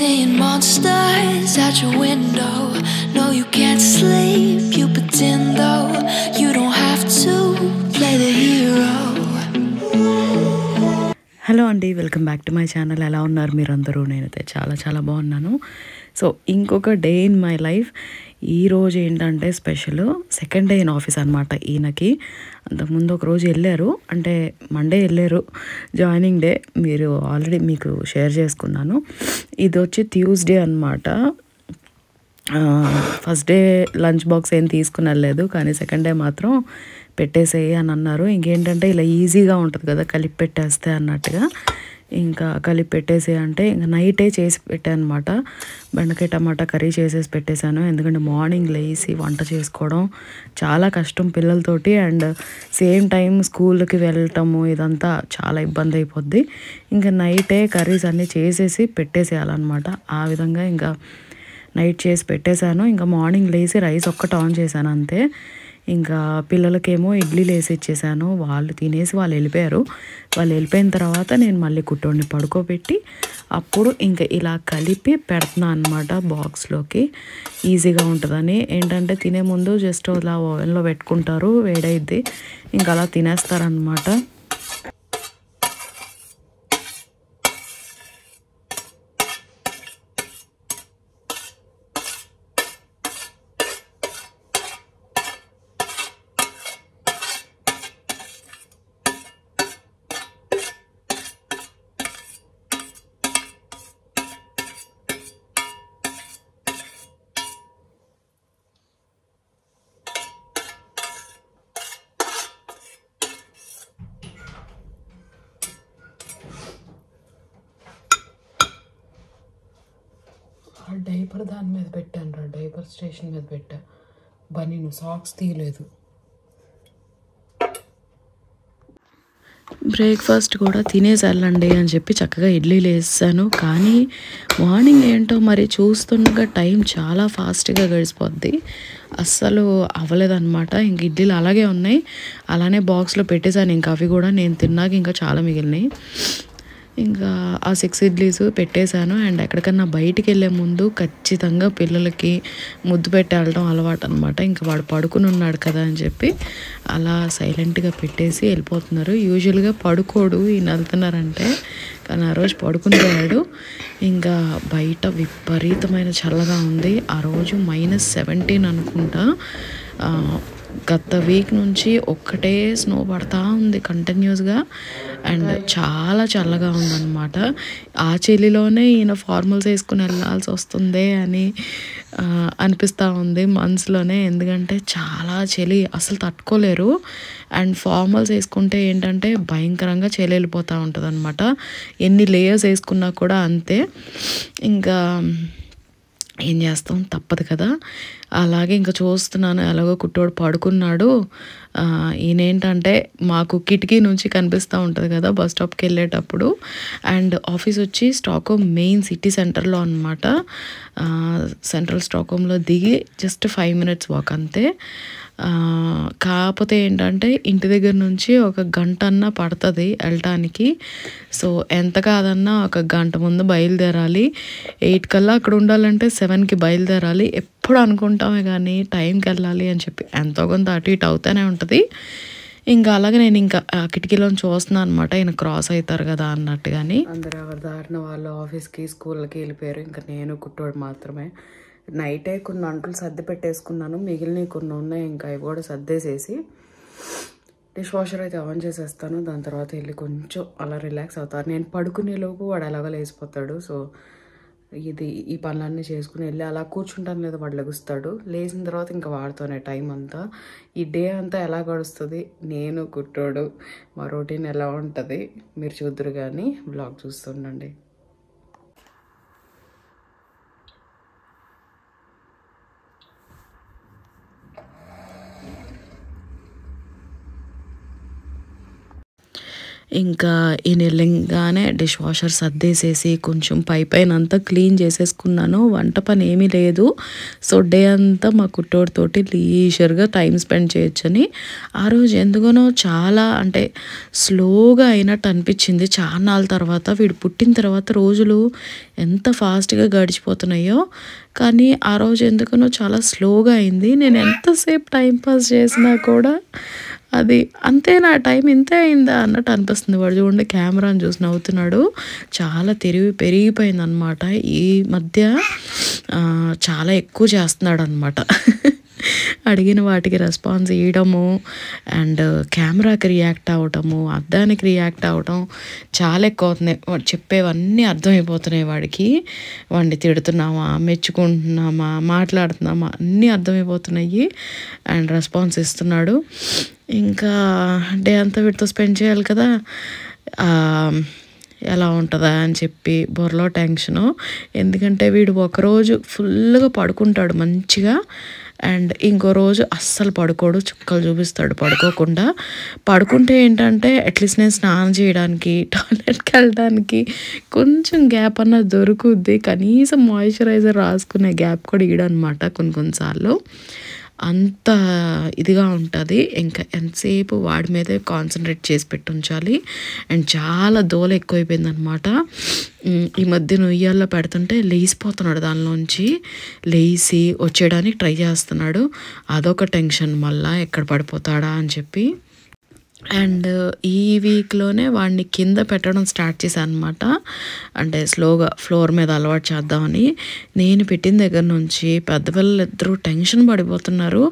seeing monsters at your window. No, you can't sleep, you pretend though. You don't have to play the hero. Hello అండి, welcome back to my channel. ఎలా ఉన్నారు మీరందరూ? నేనైతే చాలా చాలా బాగున్నాను. So ఇంకొక డే ఇన్ మై లైఫ్. ఈరోజు ఏంటంటే special second day in office అనమాట ఈయనకి. అంతకుముందు ఒక రోజు వెళ్ళారు, అంటే మండే వెళ్ళారు జాయినింగ్ డే. మీరు ఆల్రెడీ మీకు షేర్ చేసుకున్నాను. ఇది వచ్చి ట్యూస్డే అనమాట. ఫస్ట్ డే లంచ్ బాక్స్ ఏం తీసుకుని వెళ్ళలేదు, కానీ సెకండ్ డే మాత్రం పెట్టేసేయి అని అన్నారు. ఇంకేంటంటే ఇలా ఈజీగా ఉంటుంది కదా కలిపి పెట్టేస్తే అన్నట్టుగా, ఇంకా కలిపి పెట్టేసి అంటే ఇంకా నైటే చేసి పెట్టాను అనమాట. బెండకాయ టమాటా కర్రీ చేసేసి పెట్టేశాను. ఎందుకంటే మార్నింగ్ లేసి వంట చేసుకోవడం చాలా కష్టం పిల్లలతోటి, అండ్ సేమ్ టైం స్కూల్కి వెళ్ళటము ఇదంతా చాలా ఇబ్బంది అయిపోద్ది. ఇంకా నైటే కర్రీస్ అన్నీ చేసేసి పెట్టేసేయాలన్నమాట. ఆ విధంగా ఇంకా నైట్ చేసి పెట్టేశాను. ఇంకా మార్నింగ్ లేసి రైస్ ఒక్కటి ఆన్ చేశాను అంతే. ఇంకా పిల్లలకేమో ఇడ్లీలు వేసి ఇచ్చేసాను. వాళ్ళు తినేసి వాళ్ళు వెళ్ళిపోయారు. వాళ్ళు వెళ్ళిపోయిన తర్వాత నేను మళ్ళీ కుట్టోడిని పడుకోబెట్టి అప్పుడు ఇంకా ఇలా కలిపి పెడుతున్నాను అనమాట బాక్స్లోకి. ఈజీగా ఉంటుందని. ఏంటంటే తినే ముందు జస్ట్ ఇలా ఓవెన్లో పెట్టుకుంటారు, వేడైద్ది, ఇంకా అలా తినేస్తారనమాట. డైపర్ దాని మీద పెట్టాను రా, డైపర్ స్టేషన్ మీద పెట్టా. బనీను సాక్స్ తీయలేదు. బ్రేక్ఫాస్ట్ కూడా తినేసి వెళ్ళండి అని చెప్పి చక్కగా ఇడ్లీలు వేసాను. కానీ మార్నింగ్ ఏంటో మరి చూస్తుండగా టైం చాలా ఫాస్ట్గా గడిచిపోద్ది, అస్సలు అవ్వలేదన్నమాట. ఇంక ఇడ్లీలు అలాగే ఉన్నాయి, అలానే బాక్స్లో పెట్టేశాను. ఇంకా అవి కూడా నేను తిన్నాక ఇంకా చాలా మిగిలినాయి. ఇంకా ఆ 6 ఇడ్లీస్ పెట్టేశాను. అండ్ ఎక్కడికన్నా బయటికి వెళ్ళే ముందు ఖచ్చితంగా పిల్లలకి ముద్దు పెట్టి వెళ్ళడం అలవాటు అనమాట. ఇంకా వాడు పడుకుని ఉన్నాడు కదా అని చెప్పి అలా సైలెంట్గా పెట్టేసి వెళ్ళిపోతున్నారు. యూజువల్గా పడుకోడు ఈయన వెళ్తున్నారంటే, కానీ ఆ రోజు పడుకుని పోయాడు. ఇంకా బయట విపరీతమైన చల్లగా ఉంది. ఆ రోజు -17 అనుకుంటా. గత వీక్ నుంచి ఒక్కటే స్నో పడతా ఉంది కంటిన్యూస్గా, అండ్ చాలా చల్లగా ఉందన్నమాట. ఆ చలిలోనే ఈయన ఫార్మల్స్ వేసుకుని వెళ్ళాల్సి వస్తుంది అని అనిపిస్తూ ఉంది మనసులోనే. ఎందుకంటే చాలా చలి, అసలు తట్టుకోలేరు. అండ్ ఫార్మల్స్ వేసుకుంటే ఏంటంటే భయంకరంగా చలి వెళ్ళిపోతూ ఉంటుంది అనమాట. ఎన్ని లేయర్స్ వేసుకున్నా కూడా అంతే. ఇంకా ఏం చేస్తాం, తప్పదు కదా. అలాగే ఇంకా చూస్తున్నాను, ఎలాగో కుట్టోడు పడుకున్నాడు. ఈయనేంటంటే మాకు కిటికీ నుంచి కనిపిస్తూ ఉంటుంది కదా బస్ స్టాప్కి వెళ్ళేటప్పుడు. అండ్ ఆఫీస్ వచ్చి స్టాక్హోమ్ మెయిన్ సిటీ సెంటర్లో అనమాట. సెంట్రల్ స్టాక్హోమ్లో దిగి జస్ట్ 5 minutes వాక్ అంతే. కాకపోతే ఏంటంటే ఇంటి దగ్గర నుంచి ఒక గంట అన్నా పడుతుంది వెళ్ళటానికి. సో ఎంత కాదన్నా ఒక గంట ముందు బయలుదేరాలి. 8 కల్లా అక్కడ ఉండాలంటే 7కి బయలుదేరాలి. ఎప్పుడు అనుకుంటామే కానీ టైంకి వెళ్ళాలి అని చెప్పి ఎంతో కొంత అటు ఇటు అవుతూనే ఉంటుంది. ఇంకా అలాగే నేను ఇంకా కిటికీలో చూస్తున్నాను అనమాట, ఈయన క్రాస్ అవుతారు కదా అన్నట్టుగాని. అందరూ ఎవరి దారిన వాళ్ళు ఆఫీస్కి స్కూల్కి వెళ్ళిపోయారు. ఇంకా నేను కుట్టోడు మాత్రమే. నైటే కొన్ని అంట్లు సర్ది పెట్టేసుకున్నాను, మిగిలినవి కొన్ని ఉన్నాయి. ఇంకా అవి కూడా సర్దేసేసి డిష్ వాషర్ అయితే ఆన్ చేసేస్తాను. దాని తర్వాత వెళ్ళి కొంచెం అలా రిలాక్స్ అవుతాను. నేను పడుకునే లోపు వాడు ఎలాగో లేచిపోతాడు. సో ఈ పనులన్నీ చేసుకుని వెళ్ళి అలా కూర్చుంటాను, లేదా వాడు లెగుస్తాడు. లేచిన తర్వాత ఇంకా వాడుతూనే టైం అంతా. ఈ డే అంతా ఎలా గడుస్తుంది, నేను కుట్టోడు మా రొటీన్ ఎలా ఉంటుంది మీరు చూద్దరు కానీ బ్లాగ్ చూస్తుండండి. ఇంకా ఈయన వెళ్ళంగానే డిష్ వాషర్ సర్దేసేసి కొంచెం పైన అంతా క్లీన్ చేసేసుకున్నాను. వంట పని ఏమీ లేదు. సో డే అంతా మా కుట్టోడితోటి లీజర్గా టైం స్పెండ్ చేయొచ్చని ఆ రోజు ఎందుకనో చాలా అంటే స్లోగా అయినట్టు అనిపించింది. చాలా నాళ్ళ తర్వాత వీడు పుట్టిన తర్వాత రోజులు ఎంత ఫాస్ట్గా గడిచిపోతున్నాయో, కానీ ఆ రోజు ఎందుకనో చాలా స్లోగా అయింది. నేను ఎంతసేపు టైంపాస్ చేసినా కూడా అది అంతే, నా టైం ఇంతే అయిందా అన్నట్టు అనిపిస్తుంది. వాడు చూడండి కెమెరాని చూసి నవ్వుతున్నాడు. చాలా పెరిగిపోయింది అనమాట. ఈ మధ్య చాలా ఎక్కువ చేస్తున్నాడు అనమాట. అడిగిన వాటికి రెస్పాన్స్ ఇవ్వడము అండ్ కెమెరాకి రియాక్ట్ అవ్వటము, అద్దానికి రియాక్ట్ అవ్వటం చాలా ఎక్కువ అవుతున్నాయి. వాడు చెప్పేవన్నీ అర్థమైపోతున్నాయి వాడికి. వాడిని తిడుతున్నామా, మెచ్చుకుంటున్నామా, మాట్లాడుతున్నామా అన్నీ అర్థమైపోతున్నాయి అండ్ రెస్పాన్స్ ఇస్తున్నాడు. ఇంకా డే అంతా వీటితో స్పెండ్ చేయాలి కదా, ఎలా ఉంటుందా అని చెప్పి బుర్రలో టెన్షను. ఎందుకంటే వీడు ఒకరోజు ఫుల్గా పడుకుంటాడు మంచిగా అండ్ ఇంకో రోజు అస్సలు పడుకోడు, చుక్కలు చూపిస్తాడు పడుకోకుండా. పడుకుంటే ఏంటంటే అట్లీస్ట్ నేను స్నానం చేయడానికి, టాయిలెట్కి వెళ్ళడానికి కొంచెం గ్యాప్ అన్నది దొరుకుద్ది. కనీసం మాయిశ్చరైజర్ రాసుకునే గ్యాప్ కూడా ఇడనమాట కొన్నిసార్లు. అంత ఇదిగా ఉంటుంది. ఇంకా ఎంతసేపు వాడి మీదే కాన్సన్ట్రేట్ చేసి ఉంచాలి అండ్ చాలా దోల ఎక్కువైపోయింది అనమాట. ఈ మధ్య ఉయ్యాల్లో పెడుతుంటే లేచిపోతున్నాడు, దానిలోంచి లేచి వచ్చేయడానికి ట్రై చేస్తున్నాడు. అదొక టెన్షన్, మళ్ళీ ఎక్కడ పడిపోతాడా అని చెప్పి. అండ్ ఈ వీక్లోనే వాడిని కింద పెట్టడం స్టార్ట్ చేశాను అనమాట. అంటే స్లోగా ఫ్లోర్ మీద అలవాటు చేద్దామని. నేను పెట్టిన దగ్గర నుంచి పెద్దపిల్లలు ఇద్దరు టెన్షన్ పడిపోతున్నారు.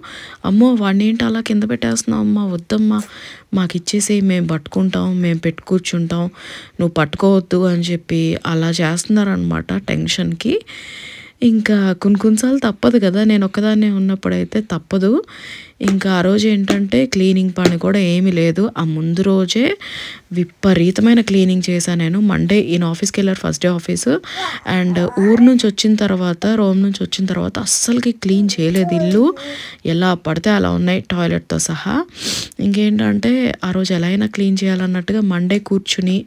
అమ్మో వాడిని ఏంటి అలా కింద పెట్టేస్తున్నావు అమ్మా, వద్దమ్మా మాకు ఇచ్చేసి మేము పట్టుకుంటాం, మేము పెట్టి కూర్చుంటాం, నువ్వు పట్టుకోవద్దు అని చెప్పి అలా చేస్తున్నారనమాట టెన్షన్కి. ఇంకా కొన్నిసార్లు తప్పదు కదా, నేను ఒక్కదాన్నే ఉన్నప్పుడైతే తప్పదు. ఇంకా ఆ రోజు ఏంటంటే క్లీనింగ్ పని కూడా ఏమీ లేదు. ఆ ముందు రోజే విపరీతమైన క్లీనింగ్ చేశాను నేను. మండే ఈయన ఆఫీస్కి వెళ్ళారు, ఫస్ట్ డే ఆఫీసు. అండ్ ఊరు నుంచి వచ్చిన తర్వాత, రోమ్ నుంచి వచ్చిన తర్వాత అస్సలకి క్లీన్ చేయలేదు. ఇల్లు ఎలా పడితే అలా ఉన్నాయి టాయిలెట్తో సహా. ఇంకేంటంటే ఆ రోజు ఎలా అయినా క్లీన్ చేయాలన్నట్టుగా మండే కూర్చుని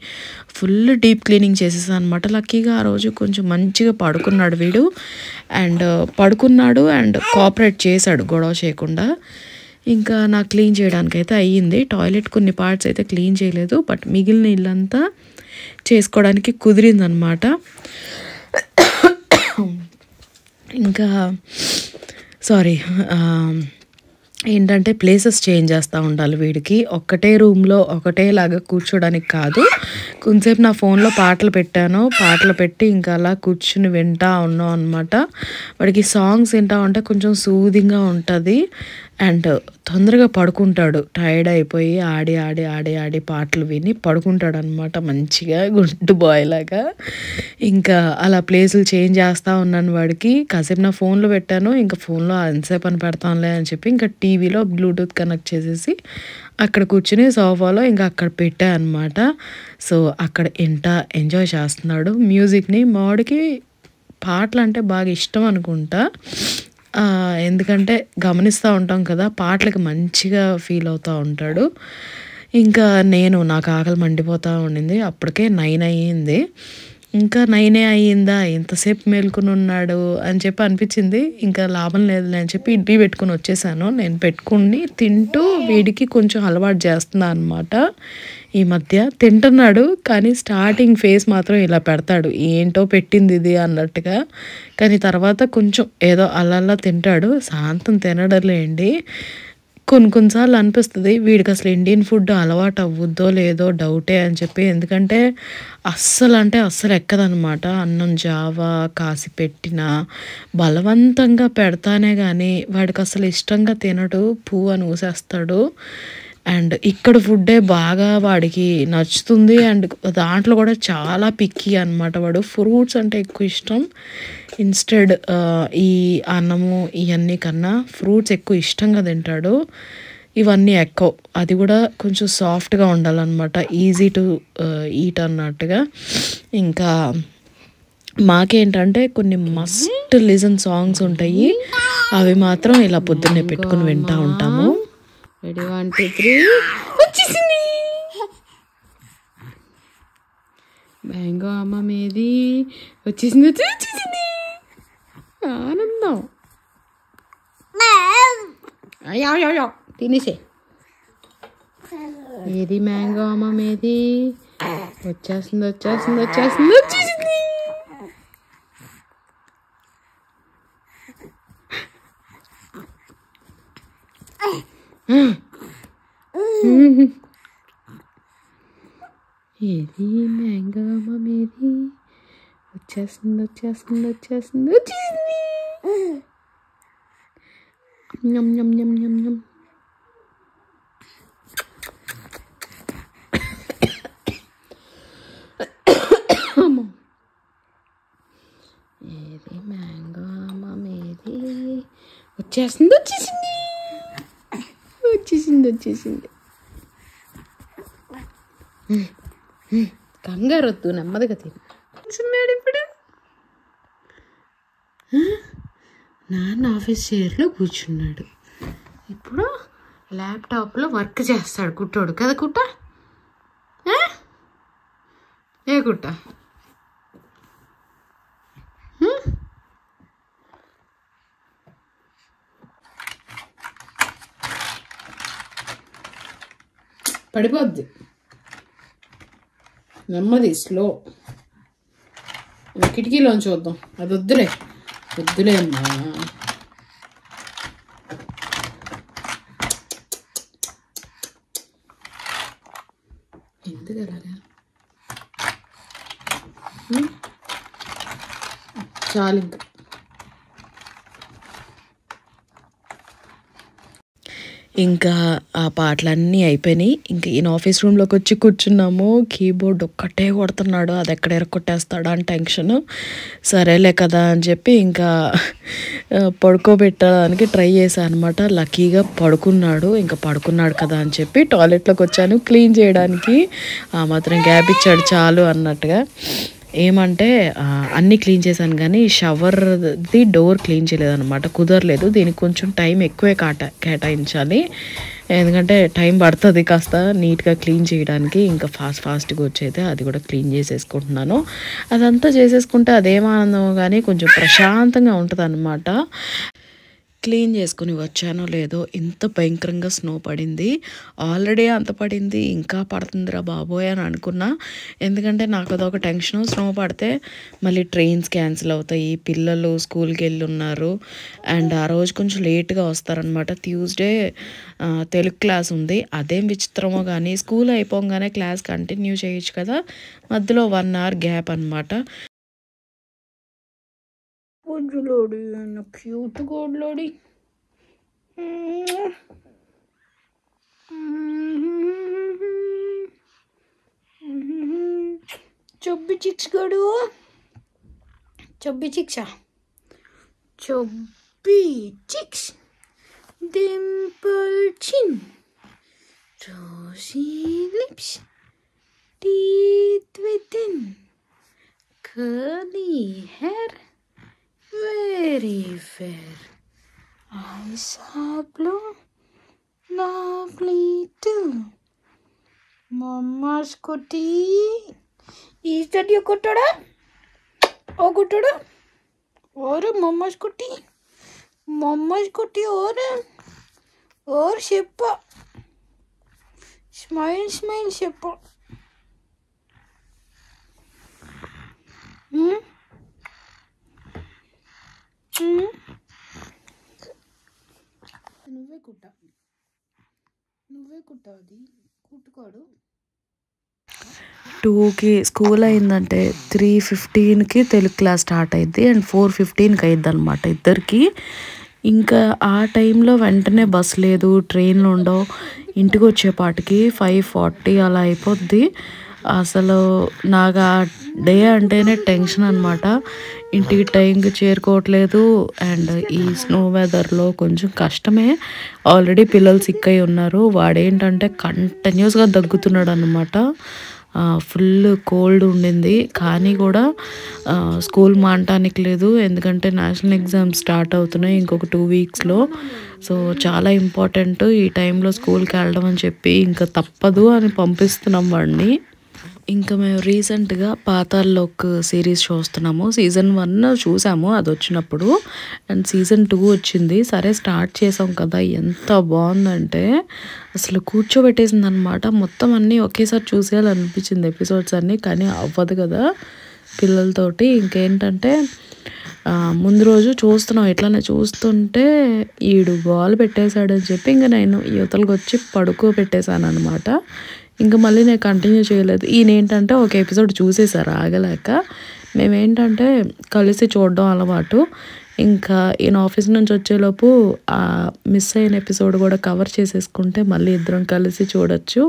ఫుల్ డీప్ క్లీనింగ్ చేసేసాను అనమాట. లక్కీగా ఆ రోజు కొంచెం మంచిగా పడుకున్నాడు వీడు అండ్ కోఆపరేట్ చేశాడు గొడవ చేయకుండా. ఇంకా నాకు క్లీన్ చేయడానికి అయితే అయ్యింది. టాయిలెట్ కొన్ని పార్ట్స్ అయితే క్లీన్ చేయలేదు, బట్ మిగిలిన ఇల్లంతా చేసుకోవడానికి కుదిరిందనమాట. ఇంకా ఏంటంటే ప్లేసెస్ చేంజ్ చేస్తూ ఉండాలి వీడికి. ఒక్కటే రూమ్లో ఒకటేలాగా కూర్చోడానికి కాదు. కొంచెంసేపు నా ఫోన్లో పాటలు పెట్టి ఇంకా అలా కూర్చుని వింటా ఉన్నాం అనమాట. వాడికి సాంగ్స్ వింటా ఉంటే కొంచెం సూదింగ్గా ఉంటుంది అండ్ తొందరగా పడుకుంటాడు. టైర్డ్ అయిపోయి ఆడి పాటలు విని పడుకుంటాడు అనమాట మంచిగా, గుడ్ బాయ్ లాగా. ఇంకా అలా ప్లేసులు చేంజ్ చేస్తూ ఉన్నాను వాడికి. కాసేపు నా ఫోన్లో పెట్టాను, ఇంకా ఫోన్లో ఎంతసేపు అని పెడతానులే అని చెప్పి ఇంకా టీవీలో బ్లూటూత్ కనెక్ట్ చేసేసి అక్కడ కూర్చుని సోఫాలో ఇంకా అక్కడ పెట్టా అనమాట. సో అక్కడ ఎంజాయ్ చేస్తున్నాడు మ్యూజిక్ని. మావాడికి పాటలు అంటే బాగా ఇష్టం అనుకుంటా, ఎందుకంటే గమనిస్తూ ఉంటాం కదా, పాటలకి మంచిగా ఫీల్ అవుతూ ఉంటాడు. ఇంకా నాకు ఆకలి మండిపోతూ ఉండింది. అప్పటికే 9 అయ్యింది. ఇంకా 9 అయ్యిందా, ఇంతసేపు మేల్కొని ఉన్నాడు అని చెప్పి అనిపించింది. ఇంకా లాభం లేదులే అని చెప్పి ఇడ్లీ పెట్టుకుని వచ్చేసాను. నేను పెట్టుకుని తింటూ వీడికి కొంచెం అలవాటు చేస్తున్నా అనమాట. ఈ మధ్య తింటున్నాడు, కానీ స్టార్టింగ్ ఫేస్ మాత్రం ఇలా పెడతాడు, ఏంటో పెట్టింది ఇది అన్నట్టుగా. కానీ తర్వాత కొంచెం ఏదో అలా తింటాడు, శాంతం తినడలేండి. కొన్నిసార్లు అనిపిస్తుంది వీడికి అసలు ఇండియన్ ఫుడ్ అలవాటు అవ్వుద్దో లేదో డౌటే అని చెప్పి. ఎందుకంటే అస్సలు ఎక్కదనమాట. అన్నం జావా కాసి పెట్టినా బలవంతంగా పెడతానే కానీ వాడికి అసలు ఇష్టంగా తినడు, అని ఊసేస్తాడు. అండ్ ఇక్కడ ఫుడ్డే బాగా వాడికి నచ్చుతుంది అండ్ దాంట్లో కూడా చాలా పిక్కీ అనమాట. వాడు ఫ్రూట్స్ అంటే ఎక్కువ ఇష్టం. ఇన్స్టెడ్ ఈ అన్నము ఇవన్నీ కన్నా ఫ్రూట్స్ ఎక్కువ ఇష్టంగా తింటాడు. ఇవన్నీ ఎక్కువ, అది కూడా కొంచెం సాఫ్ట్గా ఉండాలన్నమాట, ఈజీ టు ఈట్ అన్నట్టుగా. ఇంకా మాకేంటంటే కొన్ని మస్ట్ లిజన్ సాంగ్స్ ఉంటాయి, అవి మాత్రం ఇలా పొద్దున్నే పెట్టుకుని వింటూ ఉంటాము. 1 2 3 వచ్చేసింది. మ్యాంగో అమ్మ మీది వచ్చేసింది. ఆనందం. అయ్యో తినేసే. ఏది మ్యాంగో అమ్మ మీది? వచ్చేసింది. ఏది మ్యాంగో అమ్మ మీది? వచ్చేసింది. Nhum. ఏది మ్యాంగో అమ్మ మీది? వచ్చేసింది. కంగారు వద్దు, నెమ్మదిగా తిన్నాడు. ఇప్పుడు నాన్న ఆఫీస్ చైర్లో కూర్చున్నాడు. ఇప్పుడు ల్యాప్టాప్లో వర్క్ చేస్తాడు కుట్టాడు కదా. కుట్ట ఏ కుట్ట? పడిపోద్ది. నెమ్మది, స్లో. కిటికీలోంచి చూద్దాం. అది వద్దులే అమ్మా. ఎందుకు అలాగా? చాలు ఇంకా. ఇంకా ఆ పాటలన్నీ అయిపోయినాయి. ఇంకా ఈయన ఆఫీస్ రూమ్లోకి వచ్చి కూర్చున్నాము. కీబోర్డ్ ఒక్కటే కొడుతున్నాడు, అది ఎక్కడ ఎరగొట్టేస్తాడా అని టెన్షన్. సరేలే కదా అని చెప్పి ఇంకా పడుకోబెట్టడానికి ట్రై చేశాను అనమాట. లక్కీగా పడుకున్నాడు కదా అని చెప్పి టాయిలెట్లోకి వచ్చాను క్లీన్ చేయడానికి. ఆ మాత్రం గ్యాప్ ఇచ్చాడు చాలు అన్నట్టుగా. ఏమంటే అన్నీ క్లీన్ చేశాను కానీ షవర్ది డోర్ క్లీన్ చేయలేదన్నమాట, కుదరలేదు. దీనికి కొంచెం టైం ఎక్కువే కేటాయించాలి, ఎందుకంటే టైం పడుతుంది కాస్త నీట్గా క్లీన్ చేయడానికి. ఇంకా ఫాస్ట్గా వచ్చైతే అది కూడా క్లీన్ చేసేసుకుంటున్నాను. అదంతా చేసేసుకుంటే అదేం ఆనందమో కానీ కొంచెం ప్రశాంతంగా ఉంటుంది అన్నమాట. క్లీన్ చేసుకుని వచ్చానో లేదో ఇంత భయంకరంగా స్నో పడింది. ఆల్రెడీ అంత పడింది, ఇంకా పడుతుందిరా బాబోయ్ అని అనుకున్నా. ఎందుకంటే నాకు అదొక టెన్షన్. స్నో పడితే మళ్ళీ ట్రైన్స్ క్యాన్సిల్ అవుతాయి, పిల్లలు స్కూల్కి వెళ్ళి ఉన్నారు. అండ్ ఆ రోజు కొంచెం లేట్గా వస్తారనమాట. ట్యూస్డే తెలుగు క్లాస్ ఉంది. అదేం విచిత్రమో కానీ స్కూల్ అయిపోగానే క్లాస్ కంటిన్యూ చేయొచ్చు కదా, మధ్యలో 1 hour గ్యాప్ అనమాట. గుడ్లోడి క్యూట్ గుడ్లోడి. చొబ్బి చిక్స్ గడు, చొబ్బి చిక్సా, చొబ్బి చిక్స్, డింపుల్ చిన్, rosy lips, teeth within, curly hair, very fair, eyes are blue, lovely too. Mama's cutie. Is that your kuttada? Oh, kuttada? Or mama's cutie? Mama's cutie or Sheppa? Smile, Sheppa. నువ్వే కుట్టావు, అది కుట్టుకోడు. 2కి school అయిందంటే 3:15కి Telugu class start అయింది and 4:15కి అయింది అనమాట ఇద్దరికి. ఇంకా ఆ టైంలో వెంటనే బస్ లేదు, ట్రైన్లు ఉండవు. ఇంటికి వచ్చేపాటికి 5:40 అలా అయిపోద్ది. అసలు నాకు ఆ డే అంటేనే టెన్షన్ అనమాట. ఇంటికి టైంకి చేరుకోవట్లేదు అండ్ ఈ స్నో వెదర్లో కొంచెం కష్టమే. ఆల్రెడీ పిల్లలు సిక్ అయి ఉన్నారు. వాడేంటంటే కంటిన్యూస్గా దగ్గుతున్నాడు అనమాట. ఫుల్ కోల్డ్ ఉండింది కానీ కూడా స్కూల్ మానటానికి లేదు, ఎందుకంటే నేషనల్ ఎగ్జామ్స్ స్టార్ట్ అవుతున్నాయి ఇంకొక 2 వీక్స్లో. సో చాలా ఇంపార్టెంట్ ఈ టైంలో స్కూల్కి వెళ్ళడం అని చెప్పి ఇంకా తప్పదు అని పంపిస్తున్నాం వాడిని. ఇంకా మేము రీసెంట్గా పాతాళలోక్ సిరీస్ చూస్తున్నాము. సీజన్ 1 చూసాము అది వచ్చినప్పుడు, అండ్ సీజన్ 2 వచ్చింది. సరే స్టార్ట్ చేసాం కదా, ఎంత బాగుందంటే అసలు కూర్చోబెట్టేసింది అనమాట. మొత్తం అన్నీ ఒకేసారి చూసేయాలనిపించింది ఎపిసోడ్స్ అన్నీ, కానీ అవ్వదు కదా పిల్లలతోటి. ఇంకేంటంటే ముందు రోజు చూస్తున్నాం, ఇట్లానే చూస్తుంటే ఈడు గోల పెట్టేశాడని చెప్పి ఇంకా నేను యువతలకు వచ్చి పడుకోబెట్టేశాను అనమాట. ఇంకా మళ్ళీ నేను కంటిన్యూ చేయలేదు. ఈయన ఏంటంటే ఒక ఎపిసోడ్ చూసేసారు ఆగలేక. మేమేంటంటే కలిసి చూడడం అలవాటు. ఇంకా ఈయన ఆఫీస్ నుంచి వచ్చేలోపు ఆ మిస్ అయిన ఎపిసోడ్ కూడా కవర్ చేసేసుకుంటే మళ్ళీ ఇద్దరం కలిసి చూడొచ్చు,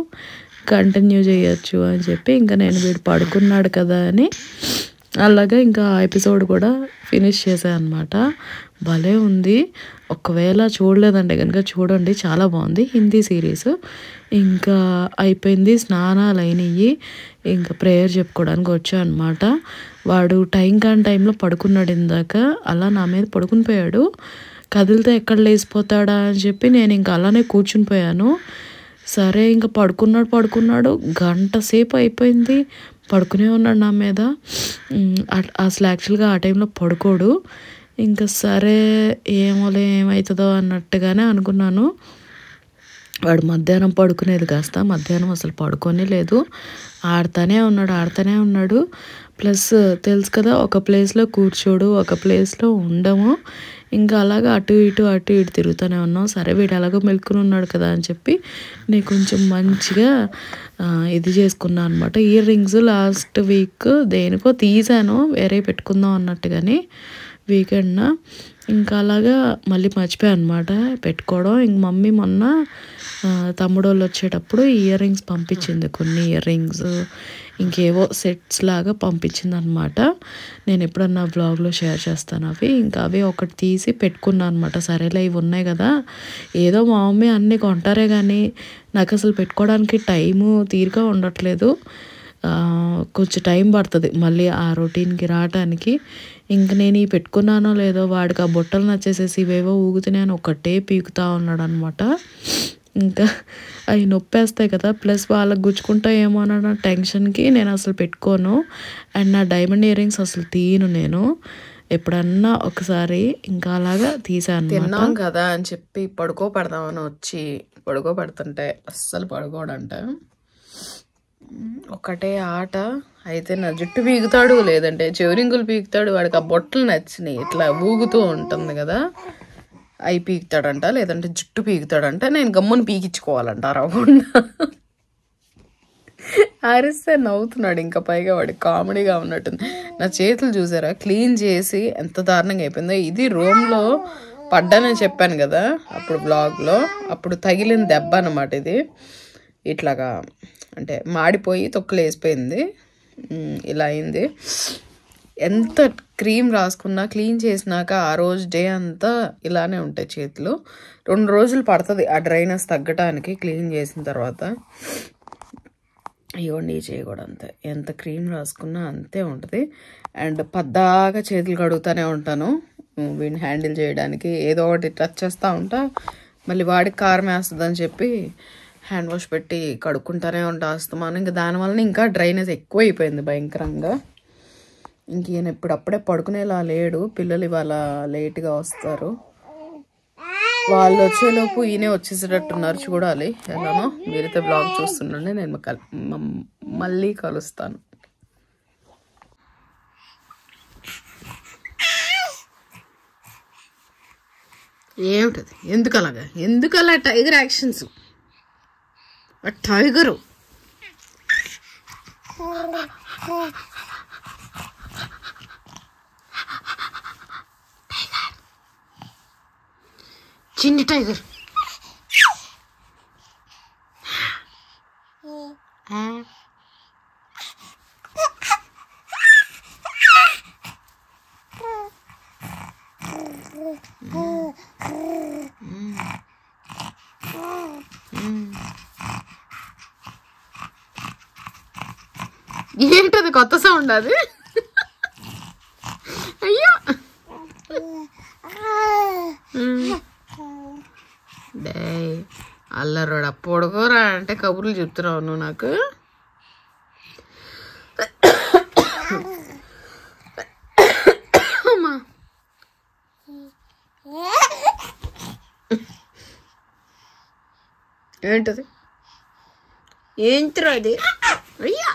కంటిన్యూ చేయొచ్చు అని చెప్పి ఇంకా నేను వీడు పడుకున్నాడు కదా అని అలాగా ఇంకా ఆ ఎపిసోడ్ కూడా ఫినిష్ చేశాను అనమాట. భలే ఉంది. ఒకవేళ చూడలేదంటే కనుక చూడండి, చాలా బాగుంది. హిందీ సిరీస్. ఇంకా అయిపోయింది, స్నానాలు అయినాయి, ఇంకా ప్రేయర్ చెప్పుకోవడానికి వచ్చా అనమాట. వాడు టైం కాని టైంలో పడుకున్నాడు ఇందాక, అలా నా మీద పడుకుని పోయాడు. కదిలితే ఎక్కడ లేచిపోతాడా అని చెప్పి నేను ఇంకా అలానే కూర్చుని పోయాను. సరే ఇంకా పడుకున్నాడు. గంట సేపు అయిపోయింది, పడుకునే ఉన్నాడు నా మీద. అసలు యాక్చువల్గా ఆ టైంలో పడుకోడు. ఇంకా సరే ఏమోలే ఏమవుతుందో అన్నట్టుగానే అనుకున్నాను. వాడు మధ్యాహ్నం పడుకునేది కాస్త మధ్యాహ్నం అసలు పడుకోనే లేదు, ఆడుతూనే ఉన్నాడు. ప్లస్ తెలుసు కదా, ఒక ప్లేస్లో కూర్చోడు, ఒక ప్లేస్లో ఉండము. ఇంకా అలాగా అటు ఇటు తిరుగుతూనే ఉన్నాం. సరే వీడు ఎలాగో మెలుకుని ఉన్నాడు కదా అని చెప్పి నేను కొంచెం మంచిగా ఇది చేసుకున్నాను అనమాట. ఇయర్ రింగ్స్ లాస్ట్ వీక్ దేనికో తీసాను, వేరే పెట్టుకుందాం అన్నట్టుగాని వీకెండ్న. ఇంకా అలాగా మళ్ళీ మర్చిపోయాను అనమాట పెట్టుకోవడం. ఇంక మమ్మీ మొన్న తమ్ముడు వాళ్ళు వచ్చేటప్పుడు ఇయర్ రింగ్స్ పంపించింది, కొన్ని ఇయర్ రింగ్స్ ఇంకేవో సెట్స్ లాగా పంపించింది అనమాట. నేను ఎప్పుడన్నా బ్లాగ్లో షేర్ చేస్తాను అవి. ఇంకా అవి ఒకటి తీసి పెట్టుకున్నాను అనమాట. సరేలే ఇవి ఉన్నాయి కదా, ఏదో మా మమ్మీ అన్నీ కొంటారే కానీ నాకు అసలు పెట్టుకోవడానికి టైము తీరిక ఉండట్లేదు. కొంచెం టైం పడుతుంది మళ్ళీ ఆ రొటీన్కి రావటానికి. ఇంక నేను ఈ పెట్టుకున్నానో లేదో వాడికి ఆ బుట్టలు నచ్చేసేసి ఇవేవో ఊగుతున్నాయని ఒకటే పీకుతా ఉన్నాడు అనమాట. ఇంకా అవి నొప్పేస్తాయి కదా, ప్లస్ వాళ్ళకి గుచ్చుకుంటా ఏమో అన్న టెన్షన్కి నేను అసలు పెట్టుకోను. అండ్ నా డైమండ్ ఇయర్ రింగ్స్ అసలు తీయను నేను, ఎప్పుడన్నా ఒకసారి. ఇంకా అలాగా తీసాను. తిన్నాం కదా అని చెప్పి పడుకోబెడదామని వచ్చి పడుకోబెడుతుంటే అస్సలు పడుకోడంట. ఒకటే ఆట. అయితే నా జుట్టు పీకుతాడు, లేదంటే చెవిరింగులు పీకుతాడు. వాడికి ఆ బొట్టలు నచ్చినాయి, ఇట్లా ఊగుతూ ఉంటుంది కదా, అవి పీకుతాడంట, లేదంటే జుట్టు పీకుతాడంట. నేను గమ్మును పీకించుకోవాలంట అరవకుండా. అరిస్తే నవ్వుతున్నాడు. ఇంకా పైగా వాడికి కామెడీగా ఉన్నట్టుంది. నా చేతులు చూసారా క్లీన్ చేసి ఎంత దారుణంగా అయిపోయిందో. ఇది రూమ్లో పడ్డానని చెప్పాను కదా అప్పుడు బ్లాగ్లో, అప్పుడు తగిలిన దెబ్బ అన్నమాట ఇది. ఇట్లాగా అంటే మాడిపోయి తొక్కలు వేసిపోయింది, ఇలా అయింది. ఎంత క్రీమ్ రాసుకున్నా క్లీన్ చేసినాక ఆ రోజు డే అంతా ఇలానే ఉంటాయి చేతులు. 2 రోజులు పడుతుంది ఆ డ్రైనెస్ తగ్గటానికి క్లీన్ చేసిన తర్వాత. ఇవ్వండి ఈ చేయి కూడా అంతే, ఎంత క్రీమ్ రాసుకున్నా అంతే ఉంటుంది. అండ్ పద్దాగా చేతులు కడుగుతూనే ఉంటాను వీడిని హ్యాండిల్ చేయడానికి. ఏదో ఒకటి టచ్ చేస్తూ ఉంటా, మళ్ళీ వాడికి కారం వేస్తుందని చెప్పి హ్యాండ్ వాష్ పెట్టి కడుక్కుంటానే ఉంటా వస్తాను. ఇంకా దానివల్ల ఇంకా డ్రైనెస్ ఎక్కువ అయిపోయింది భయంకరంగా. ఇంక ఈయన ఇప్పుడప్పుడే పడుకునేలా లేడు. పిల్లలు ఇవాళ లేట్గా వస్తారు, వాళ్ళు వచ్చేలోపు ఈయనే వచ్చేసేటట్టున్నారు. చూడాలి ఎలానో. మీరైతే బ్లాగ్ చూస్తుండండి, నేను మళ్ళీ కలుస్తాను. ఏమిటది, ఎందుకలా టైగర్ యాక్షన్స్? టైగరు చిన్ని టైగర్ ఏంటది కొత్త సౌండ్ అది? అయ్యో డే అల్లరోడా, పొడుకోరా అంటే కబుర్లు చెప్తున్నావు నువ్వు నాకు. ఏంటది? ఏంట్రా అది? అయ్యా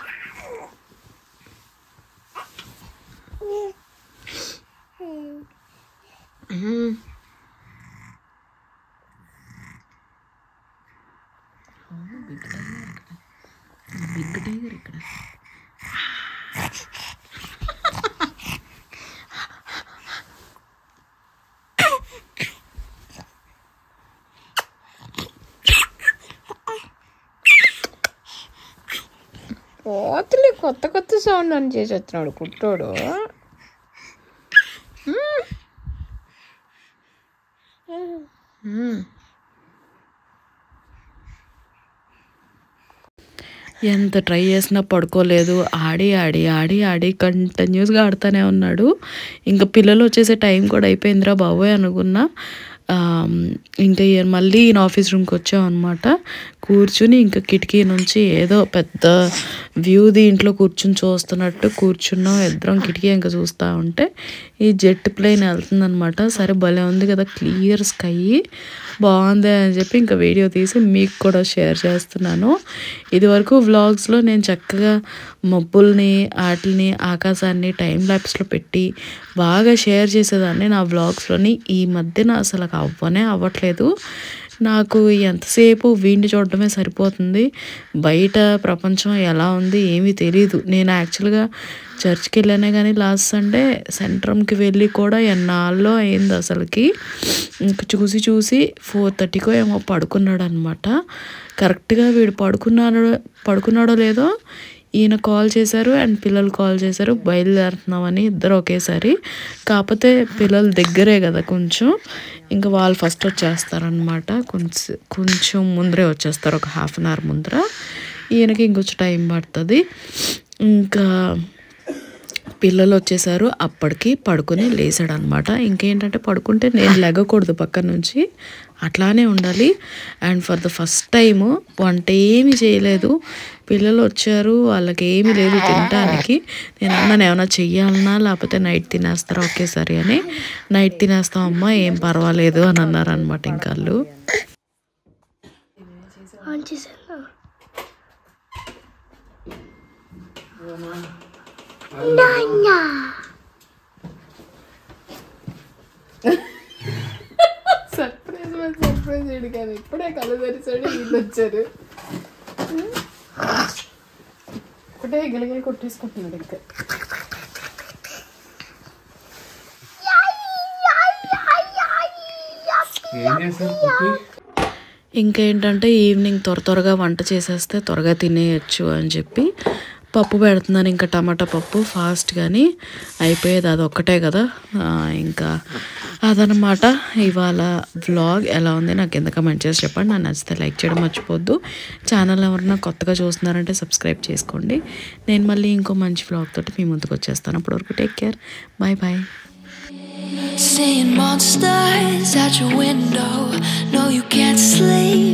బిగ్ టైగర్ ఇక్కడ. కోతులు కొత్త కొత్త సౌండ్ అని చేసి వచ్చినాడు కుట్టోడు. ఎంత ట్రై చేసినా పడుకోలేదు. ఆడి ఆడి ఆడి ఆడి కంటిన్యూస్గా ఆడుతూనే ఉన్నాడు. ఇంకా పిల్లలు వచ్చేసే టైం కూడా అయిపోయిందిరా బాబోయ్ అనుకున్నా. ఇంకా మళ్ళీ ఈయన ఆఫీస్ రూమ్కి వచ్చామన్నమాట. కూర్చుని ఇంకా కిటికీ నుంచి ఏదో పెద్ద వ్యూ దీంట్లో కూర్చుని చూస్తున్నట్టు కూర్చున్నాం ఇద్దరం. కిటికీ ఇంకా చూస్తూ ఉంటే ఈ జెట్ ప్లేన్ వెళ్తుందనమాట. సరే భలే ఉంది కదా, క్లియర్ స్కై బాగుంది అని చెప్పి ఇంకా వీడియో తీసి మీకు కూడా షేర్ చేస్తున్నాను. ఇదివరకు వ్లాగ్స్లో నేను చక్కగా మబ్బుల్ని వాటిని ఆకాశాన్ని టైం ల్యాప్స్లో పెట్టి బాగా షేర్ చేసేదాన్ని నా వ్లాగ్స్లోని. ఈ మధ్యన అసలు అవ్వట్లేదు. నాకు ఎంతసేపు వీడిని చూడటమే సరిపోతుంది. బయట ప్రపంచం ఎలా ఉంది ఏమీ తెలీదు. నేను యాక్చువల్గా చర్చ్కి వెళ్ళానే కానీ లాస్ట్ సండే సెంట్రమ్కి వెళ్ళి కూడా ఎన్నాళ్ళలో అయింది అసలుకి. ఇంక చూసి 4:30కో ఏమో పడుకున్నాడు అనమాట. కరెక్ట్గా వీడు పడుకున్నాడో లేదో ఈయన కాల్ చేశారు అండ్ పిల్లలు కాల్ చేశారు బయలుదేరుతున్నామని, ఇద్దరు ఒకేసారి. కాకపోతే పిల్లలు దగ్గరే కదా కొంచెం, ఇంకా వాళ్ళు ఫస్ట్ వచ్చేస్తారనమాట. కొంచెం ముందరే వచ్చేస్తారు, ఒక 1/2 hour ముందర. ఈయనకి ఇంకొంచెం టైం పడుతుంది. ఇంకా పిల్లలు వచ్చేసారు, అప్పటికి పడుకుని లేచాడు అనమాట. ఇంకేంటంటే పడుకుంటే నేను లెగకూడదు పక్కన నుంచి, అట్లానే ఉండాలి. And for the first time వంట ఏమీ చేయలేదు. పిల్లలు వచ్చారు, వాళ్ళకి ఏమీ లేదు తినడానికి. నేను అన్నాను ఏమైనా చెయ్యాలన్నా లేకపోతే నైట్ తినేస్తారా ఒకేసారి అని. నైట్ తినేస్తాం అమ్మా ఏం పర్వాలేదు అని అన్నారు అనమాట. ఇంకా వాళ్ళు సర్ప్రైజ్ కానీ ఇప్పుడే కళ్ళు తెరిచాడు, వీళ్ళు వచ్చారు. ఒకటే గిలగిలి కొట్టేసుకుంటున్నాడు. ఇంకా ఇంకేంటంటే ఈవినింగ్ త్వరగా వంట చేసేస్తే త్వరగా తినేయచ్చు అని చెప్పి పప్పు పెడుతున్నాను. ఇంకా టమాటా పప్పు ఫాస్ట్ కానీ అయిపోయేది, అది ఒక్కటే కదా. ఇంకా అదనమాట ఇవాళ వ్లాగ్. ఎలా ఉంది నాకు కింద కమెంట్ చేసి చెప్పండి. నాకు నచ్చితే లైక్ చేయడం మర్చిపోద్దు. ఛానల్ ఎవరైనా కొత్తగా చూస్తున్నారంటే సబ్స్క్రైబ్ చేసుకోండి. నేను మళ్ళీ ఇంకో మంచి వ్లాగ్ తోటి మీ ముందుకు వచ్చేస్తాను. అప్పటివరకు take care, bye bye. Seeing monsters at your window. No, you can't sleep.